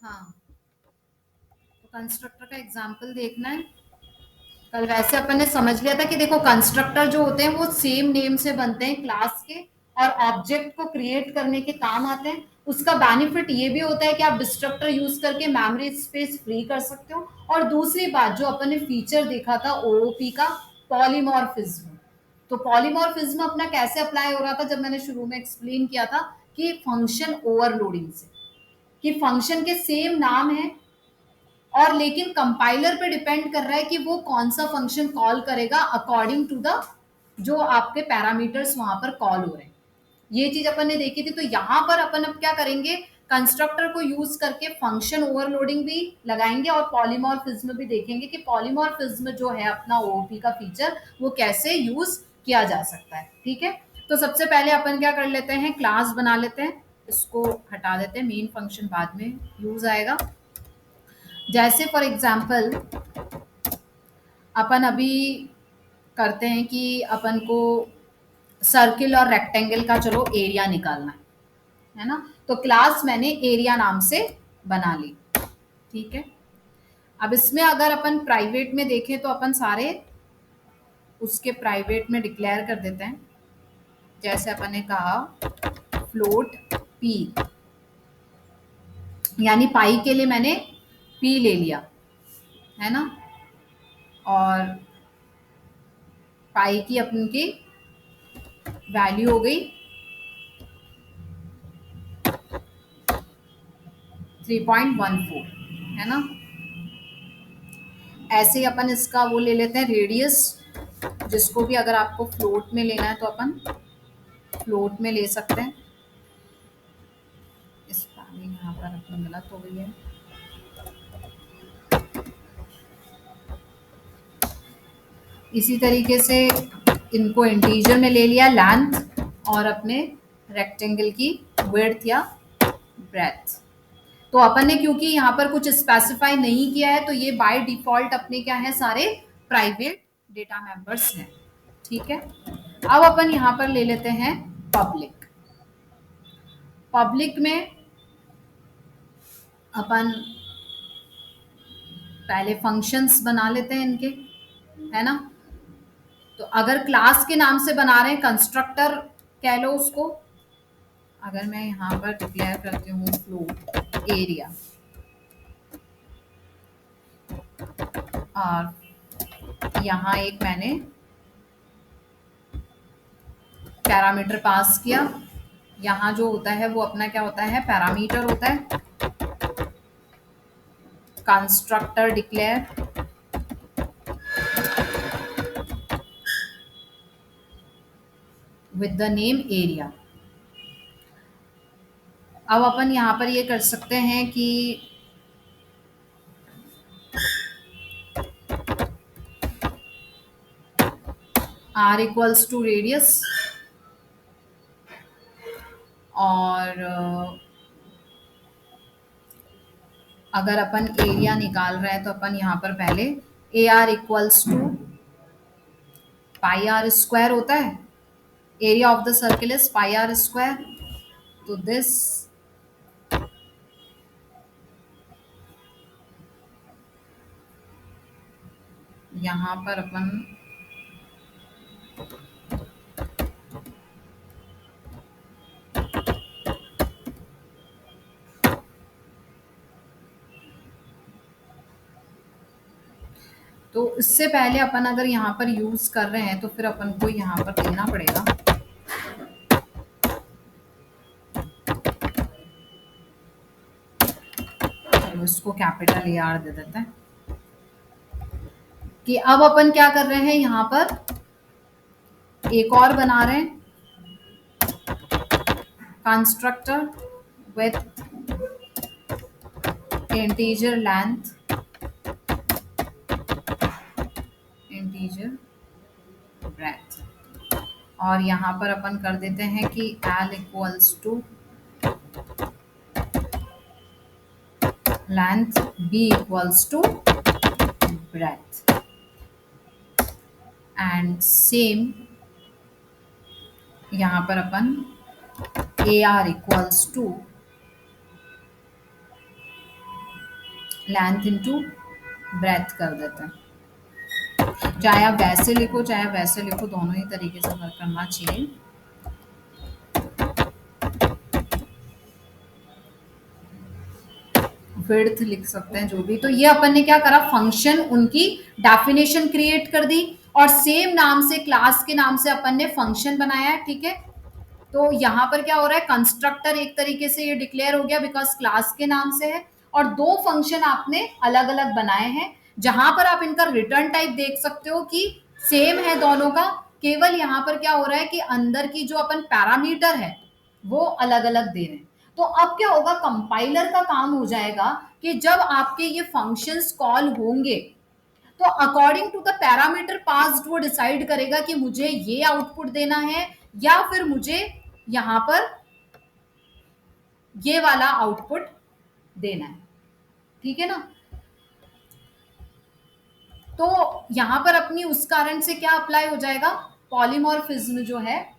हाँ, तो कंस्ट्रक्टर का एग्जाम्पल देखना है। कल वैसे अपन ने समझ लिया था कि देखो कंस्ट्रक्टर जो होते हैं वो सेम नेम से बनते हैं क्लास के, और ऑब्जेक्ट को क्रिएट करने के काम आते हैं। उसका बेनिफिट ये भी होता है कि आप डिस्ट्रक्टर यूज करके मेमोरी स्पेस फ्री कर सकते हो। और दूसरी बात जो अपन ने फीचर देखा था ओओपी का, पॉलीमॉर्फिज्म। तो पॉलीमॉर्फिज्म अपना कैसे अप्लाई हो रहा था, जब मैंने शुरू में एक्सप्लेन किया था कि फंक्शन ओवरलोडिंग से, कि फंक्शन के सेम नाम है और लेकिन कंपाइलर पे डिपेंड कर रहा है कि वो कौन सा फंक्शन कॉल करेगा अकॉर्डिंग टू द जो आपके पैरामीटर्स वहां पर कॉल हो रहे हैं। ये चीज अपन ने देखी थी। तो यहाँ पर अपन अब क्या करेंगे, कंस्ट्रक्टर को यूज करके फंक्शन ओवरलोडिंग भी लगाएंगे और पॉलीमॉर्फिज्म भी देखेंगे कि पॉलीमॉर्फिज्म जो है अपना ओओपी का फीचर वो कैसे यूज किया जा सकता है। ठीक है, तो सबसे पहले अपन क्या कर लेते हैं, क्लास बना लेते हैं। इसको हटा देते हैं, मेन फंक्शन बाद में यूज आएगा। जैसे फॉर एग्जाम्पल अपन अभी करते हैं कि अपन को सर्किल और रेक्टेंगल का चलो एरिया निकालना है ना। तो क्लास मैंने एरिया नाम से बना ली। ठीक है, अब इसमें अगर अपन प्राइवेट में देखें तो अपन सारे उसके प्राइवेट में डिक्लेयर कर देते हैं। जैसे अपन ने कहा फ्लोट पी, यानी पाई के लिए मैंने पी ले लिया है ना। और पाई की अपन की वैल्यू हो गई 3.14 है ना। ऐसे ही अपन इसका वो ले लेते हैं रेडियस, जिसको भी अगर आपको फ्लोट में लेना है तो अपन फ्लोट में ले सकते हैं। इस पानी यहाँ पर अपनी गलत हो गई है। इसी तरीके से इनको इंटीजर में ले लिया लेंथ और अपने रेक्टेंगल की विड्थ या ब्रेथ। तो अपन ने क्योंकि यहाँ पर कुछ स्पेसिफाई नहीं किया है तो ये बाय डिफॉल्ट अपने क्या है, सारे प्राइवेट डेटा मेंबर्स हैं। ठीक है, अब अपन यहाँ पर ले लेते हैं पब्लिक। पब्लिक में अपन पहले फंक्शंस बना लेते हैं इनके, है ना। तो अगर क्लास के नाम से बना रहे हैं, कंस्ट्रक्टर कह लो उसको। अगर मैं यहाँ पर डिक्लेयर करती हूँ फ्लोट एरिया और यहाँ एक मैंने पैरामीटर पास किया। यहाँ जो होता है वो अपना क्या होता है, पैरामीटर होता है। Constructor declare with the name area. अब अपन यहाँ पर ये कर सकते हैं कि r इक्वल्स टू रेडियस और अगर अपन एरिया निकाल रहे हैं तो अपन यहाँ पर पहले A are equals to pi r square होता है। Area of the circle is pi r square. तो दिस यहाँ पर अपन तो इससे पहले अपन अगर यहाँ पर यूज कर रहे हैं तो फिर अपन को यहाँ पर देना पड़ेगा तो इसको कैपिटल ए आर दे देते हैं कि अब अपन क्या कर रहे हैं, यहाँ पर एक और बना रहे हैं constructor with integer length, integer breadth. और यहाँ पर अपन कर देते हैं कि L equals to length, B equals to breadth and same यहाँ पर अपन A are equals to length into breadth कर देते हैं। चाहे आप वैसे लिखो चाहे आप वैसे लिखो, दोनों ही तरीके से वर्क करना चाहिए। विड्थ लिख सकते हैं जो भी। तो ये अपन ने क्या करा, फंक्शन उनकी डेफिनेशन क्रिएट कर दी और सेम नाम से क्लास के नाम से अपन ने फंक्शन बनाया है, ठीक है। तो यहाँ पर क्या हो रहा है, कंस्ट्रक्टर एक तरीके से ये डिक्लेयर हो गया बिकॉज क्लास के नाम से है, और दो फंक्शन आपने अलग अलग बनाए हैं जहां पर आप इनका रिटर्न टाइप देख सकते हो कि सेम है दोनों का। केवल यहाँ पर क्या हो रहा है कि अंदर की जो अपन पैरामीटर है वो अलग अलग दे रहे हैं। तो अब क्या होगा, कंपाइलर का काम हो जाएगा कि जब आपके ये फंक्शंस कॉल होंगे तो according to the parameter passed वो डिसाइड करेगा कि मुझे ये आउटपुट देना है या फिर मुझे यहां पर ये वाला आउटपुट देना है, ठीक है ना। तो यहां पर अपनी उस कारण से क्या अप्लाई हो जाएगा, पॉलीमॉर्फिज्म जो है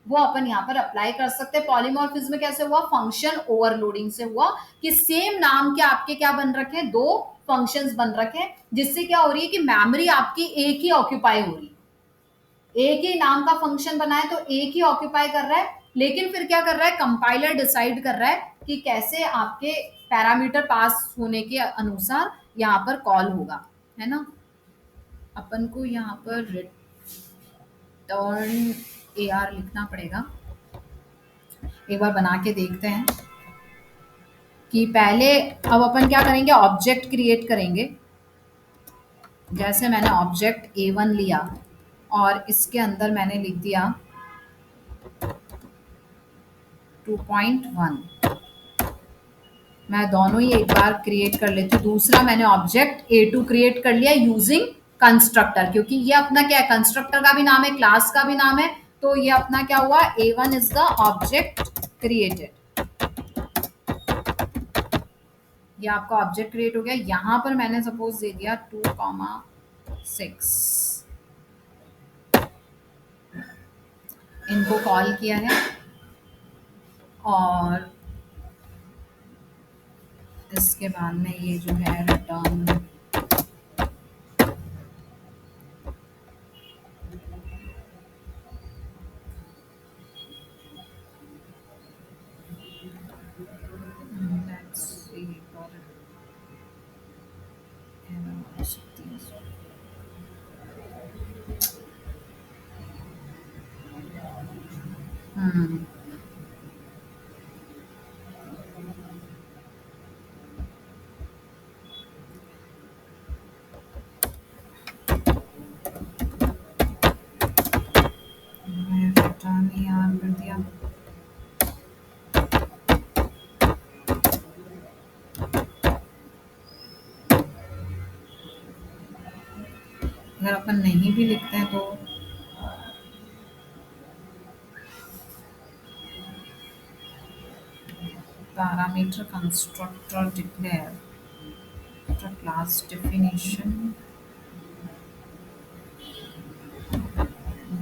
वो अपन यहाँ पर अप्लाई कर सकते हैं। पॉलीमॉर्फिज्म कैसे हुआ, फंक्शन ओवरलोडिंग से हुआ कि सेम नाम के आपके क्या बन रखे हैं, दो फंक्शंस बन रखे हैं, जिससे क्या हो रही है कि मेमोरी आपकी एक ही ऑक्यूपाई हो रही है। एक ही नाम का फंक्शन बनाए तो एक ही ऑक्यूपाई कर रहा है, लेकिन फिर क्या कर रहा है, कंपाइलर डिसाइड कर रहा है कि कैसे आपके पैरामीटर पास होने के अनुसार यहाँ पर कॉल होगा, है ना। अपन को यहाँ पर रिटर्न ए आर लिखना पड़ेगा। एक बार बना के देखते हैं कि पहले, अब अपन क्या करेंगे, ऑब्जेक्ट क्रिएट करेंगे। जैसे मैंने ऑब्जेक्ट A1 लिया और इसके अंदर मैंने लिख दिया 2.1। मैं दोनों ही एक बार क्रिएट कर लेती हूँ। दूसरा मैंने ऑब्जेक्ट A2 क्रिएट कर लिया यूजिंग कंस्ट्रक्टर, क्योंकि ये अपना क्या है, कंस्ट्रक्टर का भी नाम है, क्लास का भी नाम है। तो ये अपना क्या हुआ, A1 is the object created. ये आपका ऑब्जेक्ट क्रिएट हो गया। यहां पर मैंने सपोज दे दिया 2,6, इनको कॉल किया है और इसके बाद में ये जो है रिटर्न हम्म रिटर्न यार कर दिया। अगर अपन नहीं भी लिखते हैं तो parameter constructor declare class definition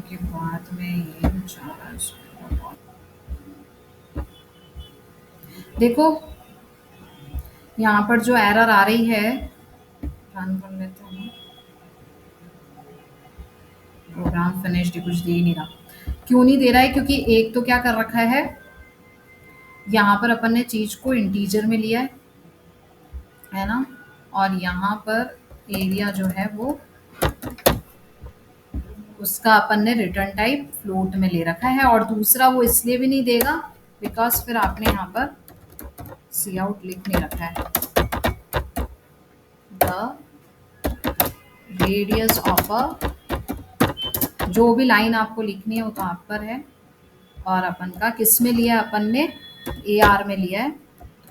के बाद में ये बेचारा देखो यहाँ पर जो एरर आ रही है, रन कर लेते हैं। प्रोग्राम फिनिश्ड, कुछ दे ही नहीं रहा। क्यों नहीं दे रहा है, क्योंकि एक तो क्या कर रखा है, यहाँ पर अपन ने चीज को इंटीजर में लिया है ना, और यहाँ पर एरिया जो है वो उसका अपन ने रिटर्न टाइप फ्लोट में ले रखा है। और दूसरा वो इसलिए भी नहीं देगा बिकॉज फिर आपने यहाँ पर सी आउट लिख नहीं रखा है, द रेडियस ऑफ अ, जो भी लाइन आपको लिखनी है वो तो आप पर है। और अपन का किस में लिया है, अपन ने ए आर में लिया है,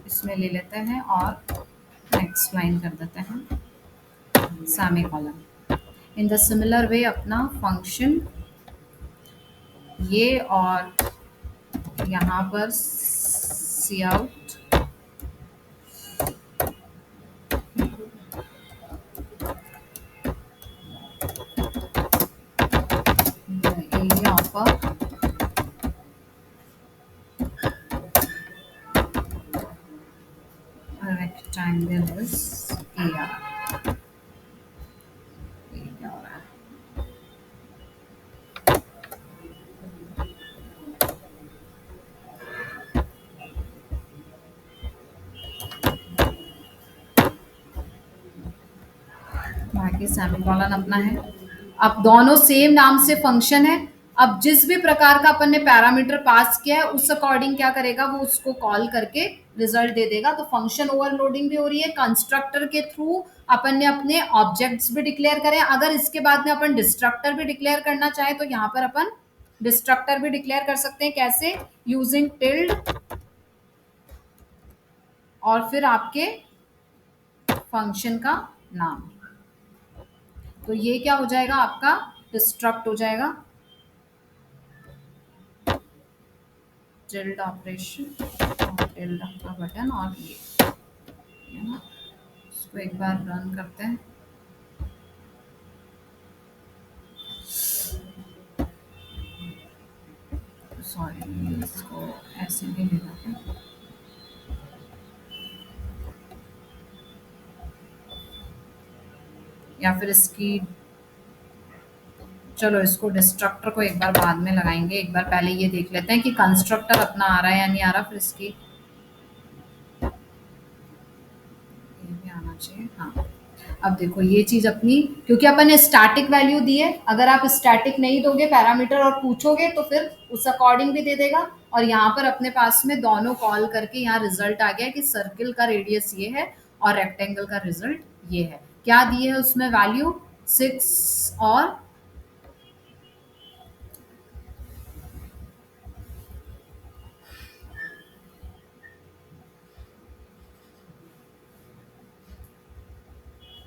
इसमें ले लेते हैं और नेक्स्ट लाइन कर देते हैं semicolon. In the similar way अपना फंक्शन ये और यहाँ पर cout area of a rectangle is ये आ रहा है, ये क्या हो रहा है? बाकी सेमीकोलन अपना है। अब दोनों सेम नाम से फंक्शन है। अब जिस भी प्रकार का अपन ने पैरामीटर पास किया है उस अकॉर्डिंग क्या करेगा, वो उसको कॉल करके रिजल्ट दे देगा। तो फंक्शन ओवरलोडिंग भी हो रही है, कंस्ट्रक्टर के थ्रू अपन ने अपने ऑब्जेक्ट्स भी डिक्लेयर करें। अगर इसके बाद में अपन डिस्ट्रक्टर भी डिक्लेयर करना चाहे तो यहाँ पर अपन डिस्ट्रक्टर भी डिक्लेयर कर सकते हैं। कैसे? यूजिंग टिल्ड और फिर आपके फंक्शन का नाम। तो ये क्या हो जाएगा, आपका डिस्ट्रक्ट हो जाएगा, टिल्ड ऑपरेशन और टिल्ड का बटन। और ये है ना, इसको एक बार रन करते हैं। सॉरी, इसको ऐसे भी लेना है, या फिर इसकी, चलो इसको डिस्ट्रक्टर को एक बार बाद में लगाएंगे। एक बार पहले ये देख लेते हैं कि कंस्ट्रक्टर अपना आ रहा है या नहीं आ रहा। फिर इसकी ये भी आना चाहिए, हाँ। अब देखो ये चीज अपनी, क्योंकि अपन ने स्टैटिक वैल्यू दी है, अगर आप स्टैटिक नहीं दोगे पैरामीटर और पूछोगे तो फिर उस अकॉर्डिंग भी दे देगा। और यहाँ पर अपने पास में दोनों कॉल करके यहाँ रिजल्ट आ गया कि सर्किल का रेडियस ये है और रेक्टेंगल का रिजल्ट ये है। क्या दिए है उसमें वैल्यू? 6 और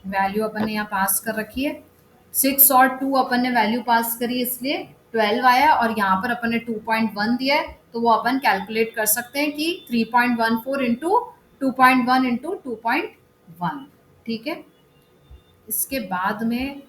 वैल्यू अपन ने यहाँ पास कर रखी है। 6 और 2 अपन ने वैल्यू पास करी, इसलिए 12 आया। और यहाँ पर अपन ने 2.1 दिया है, तो वो अपन कैलकुलेट कर सकते हैं कि 3.14 इंटू 2.1 इंटू 2.1। ठीक है। इसके बाद में